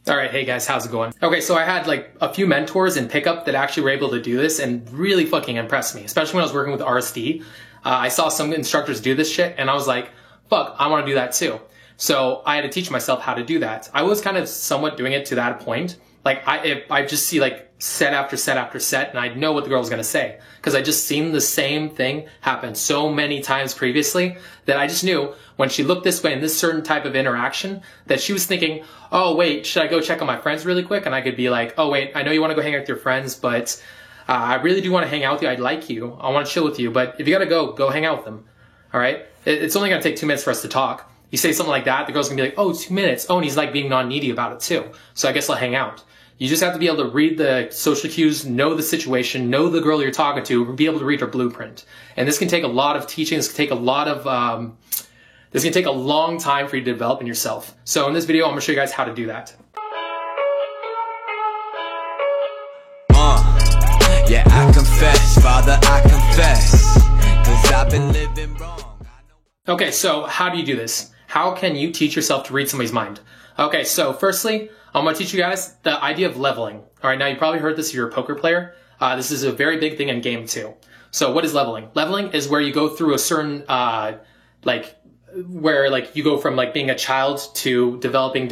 All right, hey guys, how's it going? Okay, so I had like a few mentors in pickup that actually were able to do this and really fucking impressed me, especially when I was working with RSD. I saw some instructors do this shit and I was like, fuck, I want to do that too. So I had to teach myself how to do that. I was kind of somewhat doing it to that point. Like if I just see like set after set after set and I know what the girl was going to say because I just seen the same thing happen so many times previously that I just knew when she looked this way in this certain type of interaction that she was thinking, oh wait, should I go check on my friends really quick? And I could be like, oh wait, I know you want to go hang out with your friends, but I really do want to hang out with you. I'd like you. I want to chill with you, but if you got to go hang out with them. All right. It's only going to take 2 minutes for us to talk. You say something like that, the girl's gonna be like, oh, 2 minutes. Oh, and he's like being non-needy about it too. So I guess I'll hang out. You just have to be able to read the social cues, know the situation, know the girl you're talking to, be able to read her blueprint. And this can take a lot of teaching. This can take a lot of, this can take a long time for you to develop in yourself. So in this video, I'm gonna show you guys how to do that. Yeah, I confess, Father, I confess, 'cause I've been living wrong. Okay, so how do you do this? How can you teach yourself to read somebody's mind? Okay, so firstly, I'm going to teach you guys the idea of leveling. All right, now you probably heard this if you're a poker player. This is a very big thing in game too. So what is leveling? Leveling is where you go through a certain, where you go from like being a child to developing,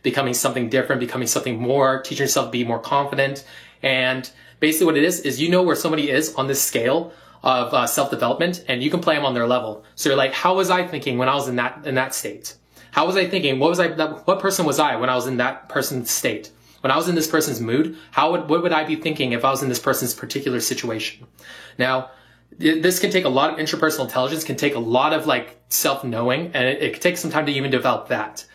becoming something different, becoming something more, teaching yourself to be more confident. And basically what it is you know where somebody is on this scale of self-development, and you can play them on their level. So you're like, how was I thinking when I was in that state? How was I thinking? What person was I when I was in that person's state? When I was in this person's mood, what would I be thinking if I was in this person's particular situation? Now, this can take a lot of interpersonal intelligence, can take a lot of like self-knowing, and it can take some time to even develop that.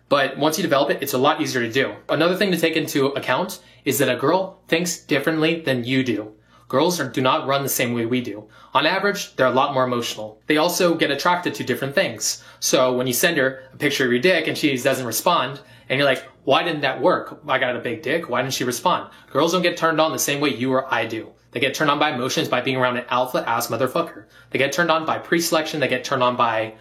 But once you develop it, it's a lot easier to do. Another thing to take into account is that a girl thinks differently than you do. Girls do not run the same way we do. On average, they're a lot more emotional. They also get attracted to different things. So when you send her a picture of your dick and she doesn't respond, and you're like, why didn't that work? I got a big dick. Why didn't she respond? Girls don't get turned on the same way you or I do. They get turned on by emotions by being around an alpha ass motherfucker. They get turned on by pre-selection. They get turned on by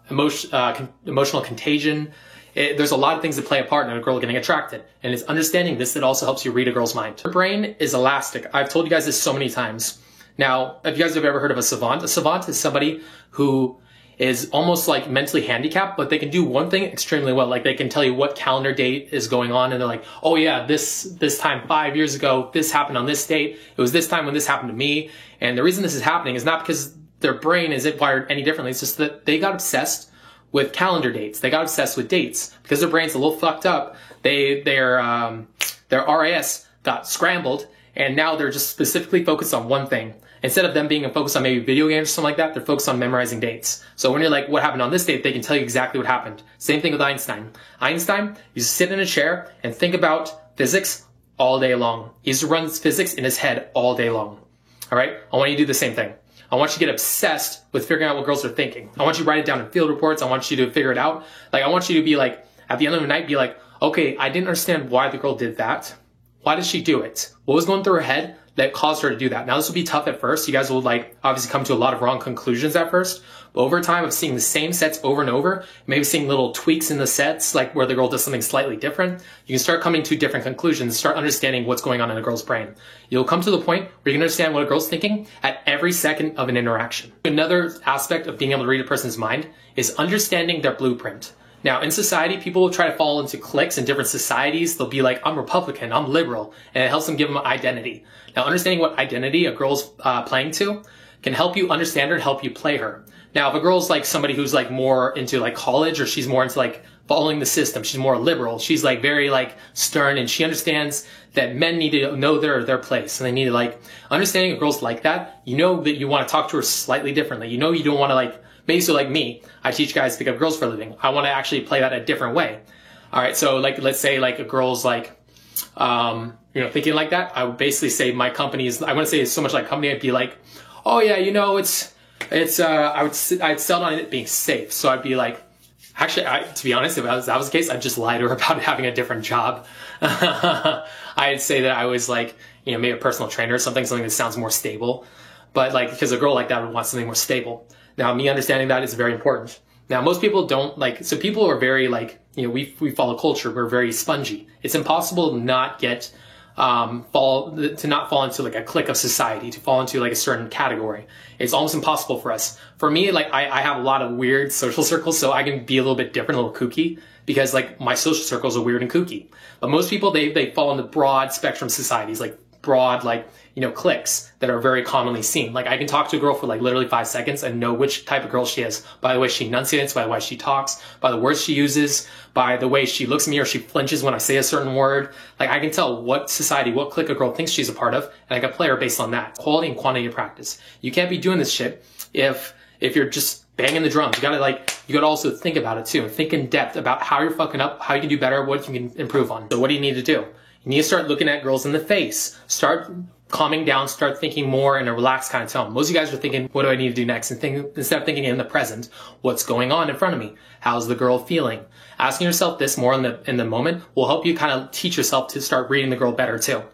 emotional contagion. There's a lot of things that play a part in a girl getting attracted. And it's understanding this that also helps you read a girl's mind. Her brain is elastic. I've told you guys this so many times. Now, if you guys have ever heard of a savant is somebody who is almost like mentally handicapped, but they can do one thing extremely well. Like they can tell you what calendar date is going on, and they're like, oh yeah, this time 5 years ago, this happened on this date. It was this time when this happened to me. And the reason this is happening is not because their brain isn't wired any differently. It's just that they got obsessed with calendar dates. They got obsessed with dates because their brain's a little fucked up. Their RAS got scrambled, and now they're just specifically focused on one thing. Instead of them being focused on maybe video games or something like that, they're focused on memorizing dates. So when you're like, what happened on this date, they can tell you exactly what happened. Same thing with Einstein. Einstein used to sit in a chair and think about physics all day long. He used to run physics in his head all day long. All right? I want you to do the same thing. I want you to get obsessed with figuring out what girls are thinking. I want you to write it down in field reports. I want you to figure it out. Like, I want you to be like, at the end of the night, be like, okay, I didn't understand why the girl did that. Why did she do it? What was going through her head that caused her to do that? Now, this will be tough at first. You guys will like obviously come to a lot of wrong conclusions at first. But over time of seeing the same sets over and over, maybe seeing little tweaks in the sets, like where the girl does something slightly different, you can start coming to different conclusions, start understanding what's going on in a girl's brain. You'll come to the point where you can understand what a girl's thinking at every second of an interaction. Another aspect of being able to read a person's mind is understanding their blueprint. Now, in society, people will try to fall into cliques in different societies. They'll be like, I'm Republican, I'm liberal, and it helps them give them an identity. Now, understanding what identity a girl's playing to can help you understand her and help you play her. Now, if a girl's like somebody who's like more into like college, or she's more into like following the system, she's more liberal, she's like very like stern, and she understands that men need to know their place, and they need to like, understanding a girl's like that, you know that you want to talk to her slightly differently. You know you don't want to like, maybe so like me, I teach guys to pick up girls for a living. I want to actually play that a different way. All right, so like, let's say like a girl's like, thinking like that. I would basically say my company is, I wouldn't say it's so much like company, I'd be like, oh yeah, I'd sell on it being safe. So I'd be like, actually, to be honest, if that was the case, I'd just lie to her about having a different job. I'd say that I was like, maybe a personal trainer or something that sounds more stable. But like, because a girl like that would want something more stable. Now, me understanding that is very important. Now, most people don't like, so people are very like, you know, we follow culture. We're very spongy. It's impossible to not get, not fall into like a clique of society, to fall into like a certain category. It's almost impossible for us. For me, like I have a lot of weird social circles, so I can be a little bit different, a little kooky, because like my social circles are weird and kooky. But most people, they fall into broad spectrum societies, like broad, like, you know, cliques that are very commonly seen. Like I can talk to a girl for like literally 5 seconds and know which type of girl she is by the way she enunciates, by the way she talks, by the words she uses, by the way she looks at me or she flinches when I say a certain word. Like I can tell what society, what clique a girl thinks she's a part of, and I can play her based on that. Quality and quantity of practice. You can't be doing this shit if you're just banging the drums. You gotta also think about it too, and think in depth about how you're fucking up, how you can do better, what you can improve on. So what do you need to do? You need to start looking at girls in the face. Start calming down, start thinking more in a relaxed kind of tone. Most of you guys are thinking, what do I need to do next? And instead of thinking in the present, what's going on in front of me? How's the girl feeling? Asking yourself this more in the moment will help you kind of teach yourself to start reading the girl better too. All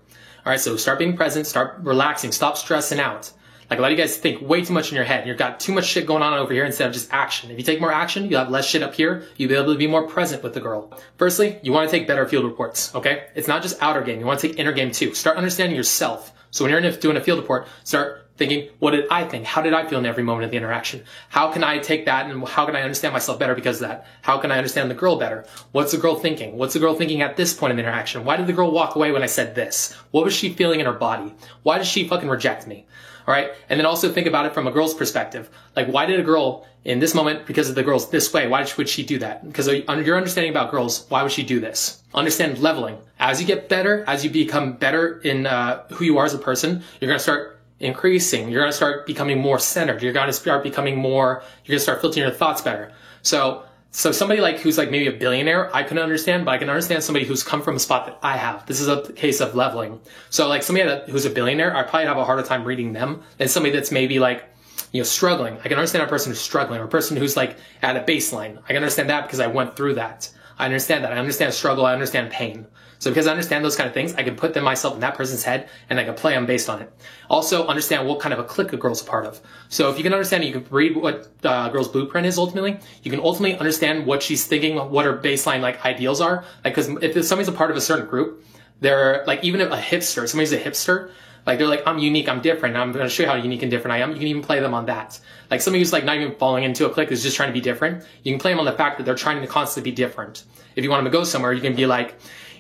right, so start being present, start relaxing, stop stressing out. Like a lot of you guys think way too much in your head. You've got too much shit going on over here instead of just action. If you take more action, you'll have less shit up here. You'll be able to be more present with the girl. Firstly, you want to take better field reports, okay? It's not just outer game. You want to take inner game too. Start understanding yourself. So when you're doing a field report, start thinking, what did I think? How did I feel in every moment of the interaction? How can I take that and how can I understand myself better because of that? How can I understand the girl better? What's the girl thinking? What's the girl thinking at this point in the interaction? Why did the girl walk away when I said this? What was she feeling in her body? Why did she fucking reject me? All right. And then also think about it from a girl's perspective. Like, why did a girl in this moment, because of the girl's this way, why would she do that? Because your understanding about girls, why would she do this? Understand leveling. As you get better, as you become better in who you are as a person, you're going to start increasing. You're going to start becoming more centered. You're going to start becoming more, you're going to start filtering your thoughts better. So somebody like who's like maybe a billionaire, I couldn't understand, but I can understand somebody who's come from a spot that I have. This is a case of leveling. So like somebody who's a billionaire, I probably have a harder time reading them than somebody that's maybe like, you know, struggling. I can understand a person who's struggling, or a person who's like at a baseline. I can understand that because I went through that. I understand that. I understand struggle. I understand pain. So because I understand those kind of things, I can put myself in that person's head and I can play them based on it. Also, understand what kind of a clique a girl's a part of. So if you can understand, you can read what a girl's blueprint is ultimately. You can ultimately understand what she's thinking, what her baseline like ideals are. Like, because if somebody's a part of a certain group, they're like, even if a hipster, somebody's a hipster, like they're like, I'm unique, I'm different, I'm going to show you how unique and different I am. You can even play them on that. Like somebody who's like not even falling into a clique is just trying to be different. You can play them on the fact that they're trying to constantly be different. If you want them to go somewhere, you can be like,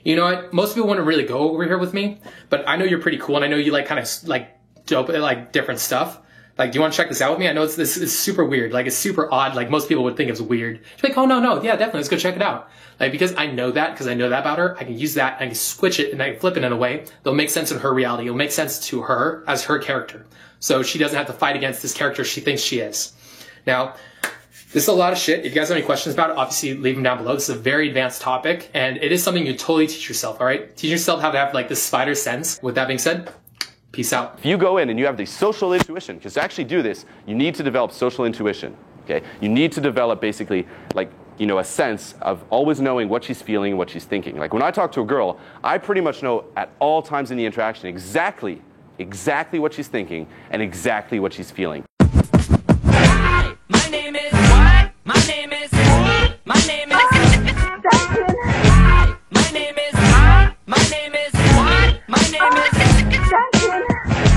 you know what, most people want to really go over here with me, but I know you're pretty cool and I know you like kind of like dope, like different stuff. Like, do you want to check this out with me? I know this is super weird. Like, it's super odd. Like, most people would think it's weird. You're like, oh, no, yeah, definitely, let's go check it out. Like, because I know that about her, I can use that, I can switch it, and I can flip it in a way that'll make sense in her reality. It'll make sense to her as her character. So she doesn't have to fight against this character she thinks she is. Now, this is a lot of shit. If you guys have any questions about it, obviously leave them down below. This is a very advanced topic, and it is something you totally teach yourself, all right? Teach yourself how to have, like, this spider sense. With that being said, peace out. If you go in and you have the social intuition, because to actually do this, you need to develop social intuition, okay? You need to develop basically, like, you know, a sense of always knowing what she's feeling and what she's thinking. Like, when I talk to a girl, I pretty much know at all times in the interaction exactly what she's thinking and exactly what she's feeling.